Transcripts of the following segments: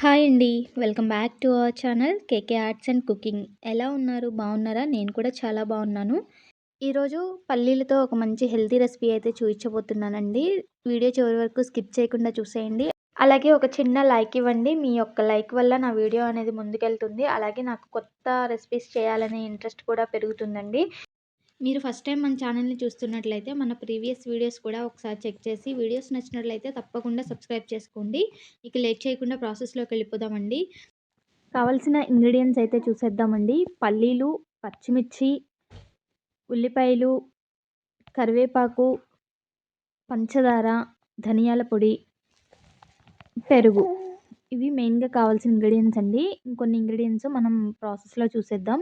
Hi అండి. Welcome back to our channel KK arts and cooking. ఎలా ఉన్నారు? బాగున్నారా? నేను కూడా చాలా బాగున్నాను. ఈరోజు పల్లీలతో ఒక మంచి హెల్తీ రెసిపీ అయితే చూపించబోతున్నానండి. వీడియో చివరి వరకు స్కిప్ చేయకుండా చూసేయండి. అలాగే ఒక చిన్న లైక్ ఇవ్వండి. మీ యొక్క లైక్ వల్ల నా వీడియో అనేది ముందుకెళ్తుంది. అలాగే నాకు కొత్త రెసిపీస్ చేయాలనే ఇంట్రెస్ట్ కూడా పెరుగుతుందండి. మీరు ఫస్ట్ టైం మన ఛానల్ని చూస్తున్నట్లయితే మన ప్రీవియస్ వీడియోస్ కూడా ఒకసారి చెక్ చేసి వీడియోస్ నచ్చినట్లయితే తప్పకుండా సబ్స్క్రైబ్ చేసుకోండి. ఇక లేట్ చేయకుండా ప్రాసెస్లోకి వెళ్ళిపోదామండి. కావాల్సిన ఇంగ్రీడియంట్స్ అయితే చూసేద్దామండి. పల్లీలు, పచ్చిమిర్చి, ఉల్లిపాయలు, కరివేపాకు, పంచదార, ధనియాల పొడి, పెరుగు. ఇవి మెయిన్గా కావాల్సిన ఇంగ్రీడియంట్స్ అండి. ఇంకొన్ని ఇంగ్రీడియంట్స్ మనం ప్రాసెస్లో చూసేద్దాం.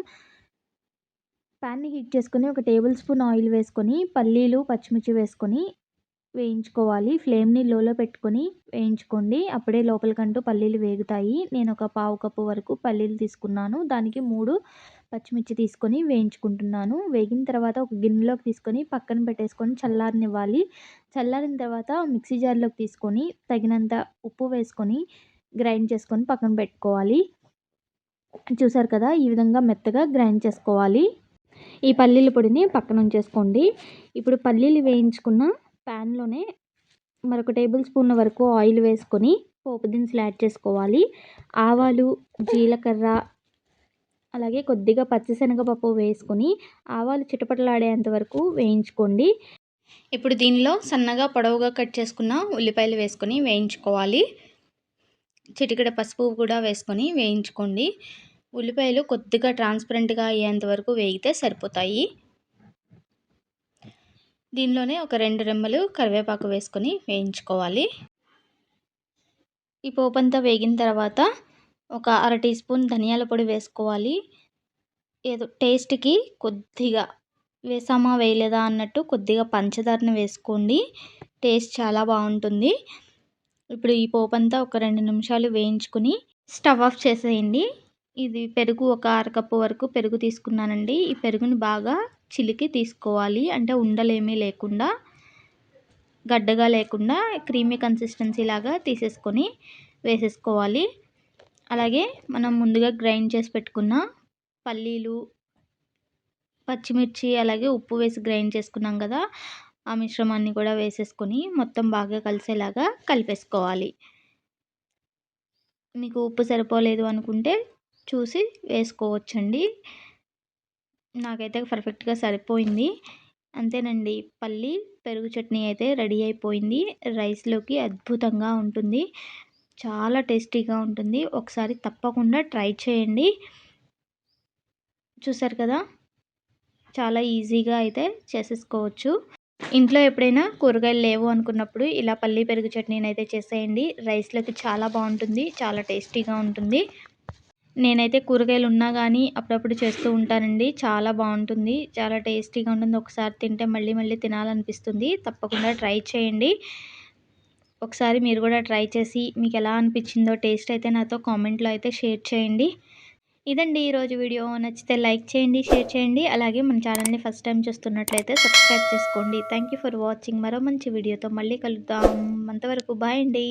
ప్యాన్ని హీట్ చేసుకొని ఒక టేబుల్ స్పూన్ ఆయిల్ వేసుకొని పల్లీలు, పచ్చిమిర్చి వేసుకొని వేయించుకోవాలి. ఫ్లేమ్ని లోలో పెట్టుకొని వేయించుకోండి. అప్పుడే లోపలికంటూ పల్లీలు వేగుతాయి. నేను ఒక పావు కప్పు వరకు పల్లీలు తీసుకున్నాను. దానికి 3 పచ్చిమిర్చి తీసుకొని వేయించుకుంటున్నాను. వేగిన తర్వాత ఒక గిన్నెలోకి తీసుకొని పక్కన పెట్టేసుకొని చల్లారనివ్వాలి. చల్లారిన తర్వాత మిక్సీ జార్లోకి తీసుకొని తగినంత ఉప్పు వేసుకొని గ్రైండ్ చేసుకొని పక్కన పెట్టుకోవాలి. చూసారు కదా, ఈ విధంగా మెత్తగా గ్రైండ్ చేసుకోవాలి. ఈ పల్లీల పొడిని పక్కన ఉంచేసుకోండి. ఇప్పుడు పల్లీలు వేయించుకున్న ప్యాన్లోనే మరొక టేబుల్ స్పూన్ వరకు ఆయిల్ వేసుకొని పోపు దినుసులు యాడ్ చేసుకోవాలి. ఆవాలు, జీలకర్ర, అలాగే కొద్దిగా పచ్చిశనగపప్పు వేసుకొని ఆవాలు చిటపటలాడేంత వరకు వేయించుకోండి. ఇప్పుడు దీనిలో సన్నగా పొడవుగా కట్ చేసుకున్న ఉల్లిపాయలు వేసుకొని వేయించుకోవాలి. చిటికెడ పసుపు కూడా వేసుకొని వేయించుకోండి. ఉల్లిపాయలు కొద్దిగా ట్రాన్స్పరెంట్గా అయ్యేంత వరకు వేగితే సరిపోతాయి. దీనిలోనే ఒక 2 రెమ్మలు కరివేపాకు వేసుకొని వేయించుకోవాలి. ఈ పోపంతా వేగిన తర్వాత ఒక అర టీ స్పూన్ ధనియాల పొడి వేసుకోవాలి. ఏదో టేస్ట్కి కొద్దిగా వేసామా వేయలేదా అన్నట్టు కొద్దిగా పంచదారని వేసుకోండి. టేస్ట్ చాలా బాగుంటుంది. ఇప్పుడు ఈ పోపంతా ఒక 2 నిమిషాలు వేయించుకుని స్టవ్ ఆఫ్ చేసేయండి. ఇది పెరుగు ఒక అరకప్పు వరకు పెరుగు తీసుకున్నానండి. ఈ పెరుగుని బాగా చిలికి తీసుకోవాలి. అంటే ఉండలేమీ లేకుండా, గడ్డగా లేకుండా క్రీమీ కన్సిస్టెన్సీ లాగా తీసేసుకొని వేసేసుకోవాలి. అలాగే మనం ముందుగా గ్రైండ్ చేసి పెట్టుకున్న పల్లీలు, పచ్చిమిర్చి, అలాగే ఉప్పు వేసి గ్రైండ్ చేసుకున్నాం కదా, ఆ మిశ్రమాన్ని కూడా వేసేసుకొని మొత్తం బాగా కలిసేలాగా కలిపేసుకోవాలి. మీకు ఉప్పు సరిపోలేదు అనుకుంటే చూసి వేసుకోవచ్చండి. నాకైతే పర్ఫెక్ట్గా సరిపోయింది. అంతేనండి, పల్లి పెరుగు చట్నీ అయితే రెడీ అయిపోయింది. రైస్లోకి అద్భుతంగా ఉంటుంది. చాలా టేస్టీగా ఉంటుంది. ఒకసారి తప్పకుండా ట్రై చేయండి. చూసారు కదా, చాలా ఈజీగా అయితే చేసేసుకోవచ్చు. ఇంట్లో ఎప్పుడైనా కూరగాయలు లేవు అనుకున్నప్పుడు ఇలా పల్లి పెరుగు చట్నీని అయితే చేసేయండి. రైస్లోకి చాలా బాగుంటుంది, చాలా టేస్టీగా ఉంటుంది. నేనైతే కూరగాయలు ఉన్నా కానీ అప్పుడప్పుడు చేస్తూ ఉంటానండి. చాలా బాగుంటుంది, చాలా టేస్టీగా ఉంటుంది. ఒకసారి తింటే మళ్ళీ మళ్ళీ తినాలనిపిస్తుంది. తప్పకుండా ట్రై చేయండి. ఒకసారి మీరు కూడా ట్రై చేసి మీకు ఎలా అనిపించిందో టేస్ట్ అయితే నాతో కామెంట్లో అయితే షేర్ చేయండి. ఇదండి ఈరోజు వీడియో. నచ్చితే లైక్ చేయండి, షేర్ చేయండి. అలాగే మన ఛానల్ని ఫస్ట్ టైం చూస్తున్నట్లయితే సబ్స్క్రైబ్ చేసుకోండి. Thank you for watching. మరో మంచి వీడియోతో మళ్ళీ కలుద్దాం. అంతవరకు బాయ్ అండి.